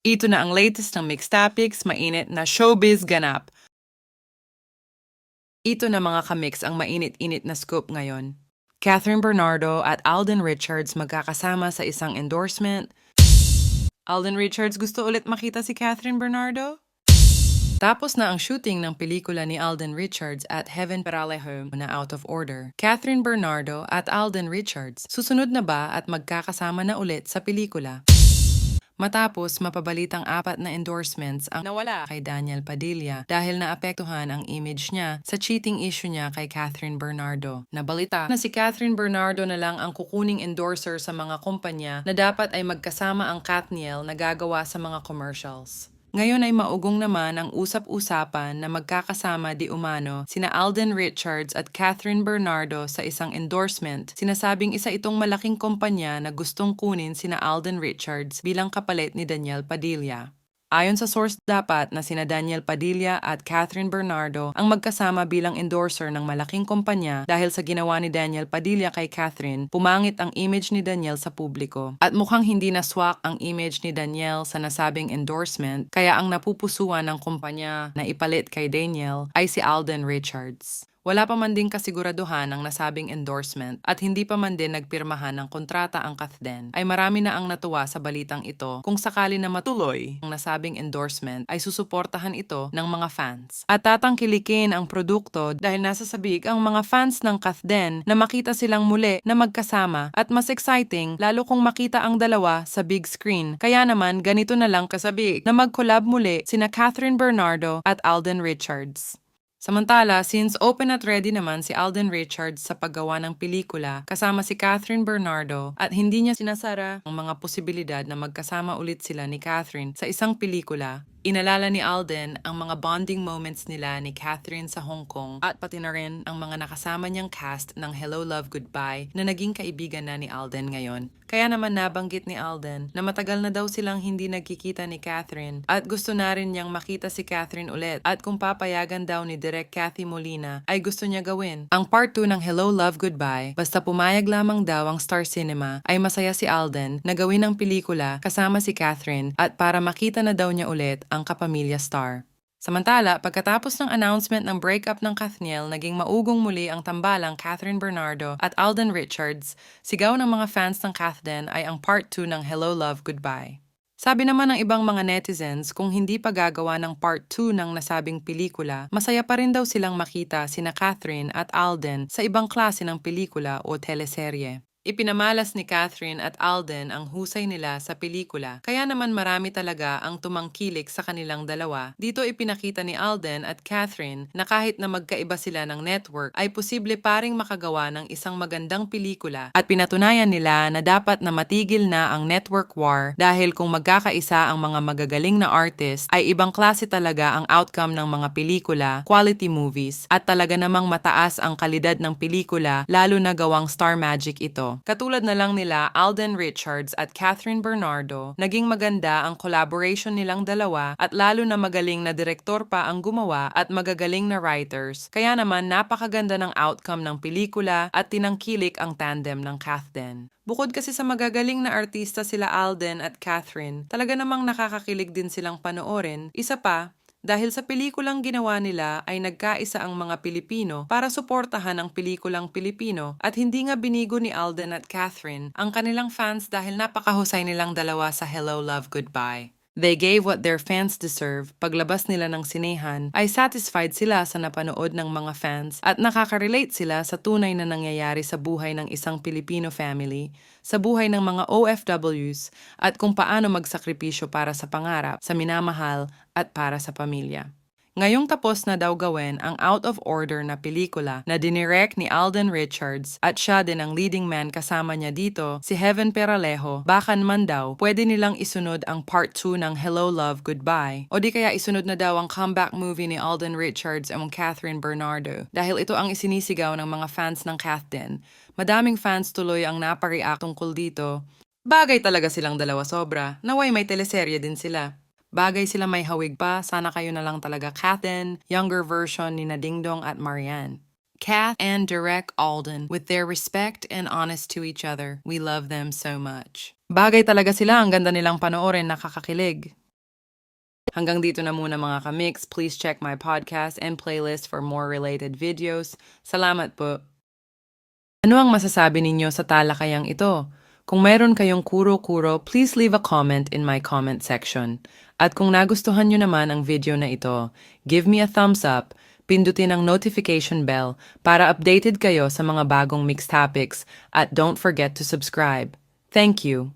Ito na ang latest ng Mixed Topics, mainit na showbiz ganap. Ito na mga kamix ang mainit-init na scoop ngayon. Catherine Bernardo at Alden Richards magkakasama sa isang endorsement. Alden Richards gusto ulit makita si Catherine Bernardo? Tapos na ang shooting ng pelikula ni Alden Richards at Heaven Peralejo na Out of Order. Catherine Bernardo at Alden Richards, susunod na ba at magkakasama na ulit sa pelikula? Matapos mapabalitang 4 na endorsements ang nawala kay Daniel Padilla dahil naapektuhan ang image niya sa cheating issue niya kay Catherine Bernardo. Nabalita na si Catherine Bernardo na lang ang kukuning endorser sa mga kumpanya na dapat ay magkasama ang Kathniel na gagawa sa mga commercials. Ngayon ay maugong naman ang usap-usapan na magkakasama di umano sina Alden Richards at Catherine Bernardo sa isang endorsement. Sinasabing isa itong malaking kumpanya na gustong kunin sina Alden Richards bilang kapalit ni Daniel Padilla. Ayon sa source dapat na sina Daniel Padilla at Catherine Bernardo ang magkasama bilang endorser ng malaking kumpanya dahil sa ginawa ni Daniel Padilla kay Catherine, pumangit ang image ni Daniel sa publiko. At mukhang hindi naswak ang image ni Daniel sa nasabing endorsement, kaya ang napupusuan ng kumpanya na ipalit kay Daniel ay si Alden Richards. Wala pa man din kasiguraduhan ang nasabing endorsement at hindi pa man din nagpirmahan ng kontrata ang Kathden, ay marami na ang natuwa sa balitang ito kung sakali na matuloy ang nasabing endorsement ay susuportahan ito ng mga fans. At tatangkilikin ang produkto dahil nasa sabik ang mga fans ng Kathden na makita silang muli na magkasama at mas exciting lalo kung makita ang dalawa sa big screen. Kaya naman ganito na lang kasabik na mag-collab muli sina Catherine Bernardo at Alden Richards. Samantala, since open at ready naman si Alden Richards sa paggawa ng pelikula kasama si Catherine Bernardo at hindi niya sinasara ang mga posibilidad na magkasama ulit sila ni Catherine sa isang pelikula, inalala ni Alden ang mga bonding moments nila ni Catherine sa Hong Kong at pati na rin ang mga nakasama niyang cast ng Hello Love Goodbye na naging kaibigan na ni Alden ngayon. Kaya naman nabanggit ni Alden na matagal na daw silang hindi nagkikita ni Catherine at gusto na rin niyang makita si Catherine ulit at kung papayagan daw ni Direk Cathy Molina ay gusto niya gawin ang part 2 ng Hello Love Goodbye. Basta pumayag lamang daw ang Star Cinema ay masaya si Alden na gawin ang pelikula kasama si Catherine at para makita na daw niya ulit ang kapamilya Star. Samantala, pagkatapos ng announcement ng breakup ng Kathniel, naging maugong muli ang tambalang Catherine Bernardo at Alden Richards. Sigaw ng mga fans ng Kathden ay ang part 2 ng Hello Love Goodbye. Sabi naman ng ibang mga netizens kung hindi pa gagawa ng part 2 ng nasabing pelikula, masaya pa rin daw silang makita sina Catherine at Alden sa ibang klase ng pelikula o teleserye. Ipinamalas ni Catherine at Alden ang husay nila sa pelikula, kaya naman marami talaga ang tumangkilik sa kanilang dalawa. Dito ipinakita ni Alden at Catherine na kahit na magkaiba sila ng network, ay posible pa ring makagawa ng isang magandang pelikula at pinatunayan nila na dapat na matigil na ang network war dahil kung magkakaisa ang mga magagaling na artist, ay ibang klase talaga ang outcome ng mga pelikula, quality movies, at talaga namang mataas ang kalidad ng pelikula lalo na gawang Star Magic ito. Katulad na lang nila Alden Richards at Catherine Bernardo, naging maganda ang collaboration nilang dalawa at lalo na magaling na direktor pa ang gumawa at magagaling na writers. Kaya naman napakaganda ng outcome ng pelikula at tinangkilik ang tandem ng Kathden. Bukod kasi sa magagaling na artista sila Alden at Catherine, talaga namang nakakakilig din silang panoorin. Isa pa, dahil sa pelikulang ginawa nila ay nagkaisa ang mga Pilipino para suportahan ang pelikulang Pilipino at hindi nga binigo ni Alden at Catherine ang kanilang fans dahil napakahusay nilang dalawa sa Hello Love Goodbye. They gave what their fans deserve. Paglabas nila ng sinehan, ay satisfied sila sa napanood ng mga fans at nakaka-relate sila sa tunay na nangyayari sa buhay ng isang Filipino family, sa buhay ng mga OFWs, at kung paano magsakripisyo para sa pangarap, sa minamahal, at para sa pamilya. Ngayong tapos na daw gawin ang Out of Order na pelikula na dinirect ni Alden Richards at siya din ang leading man kasama niya dito, si Heaven Peralejo, bakan man daw, pwede nilang isunod ang part 2 ng Hello Love Goodbye o di kaya isunod na daw ang comeback movie ni Alden Richards at Catherine Bernardo dahil ito ang isinisigaw ng mga fans ng Kathden. Madaming fans tuloy ang napareact tungkol dito. Bagay talaga silang dalawa sobra, naway may teleserye din sila. Bagay sila may hawig pa, sana kayo na lang talaga Kathden, younger version ni Dingdong at Marianne. Kath and Direk Alden, with their respect and honest to each other, we love them so much. Bagay talaga sila, ang ganda nilang panoorin, nakakakilig. Hanggang dito na muna mga kamix. Please check my podcast and playlist for more related videos. Salamat po. Ano ang masasabi ninyo sa talakayang ito? Kung mayroon kayong kuro-kuro, please leave a comment in my comment section. At kung nagustuhan nyo naman ang video na ito, give me a thumbs up, pindutin ang notification bell para updated kayo sa mga bagong mixed topics at don't forget to subscribe. Thank you!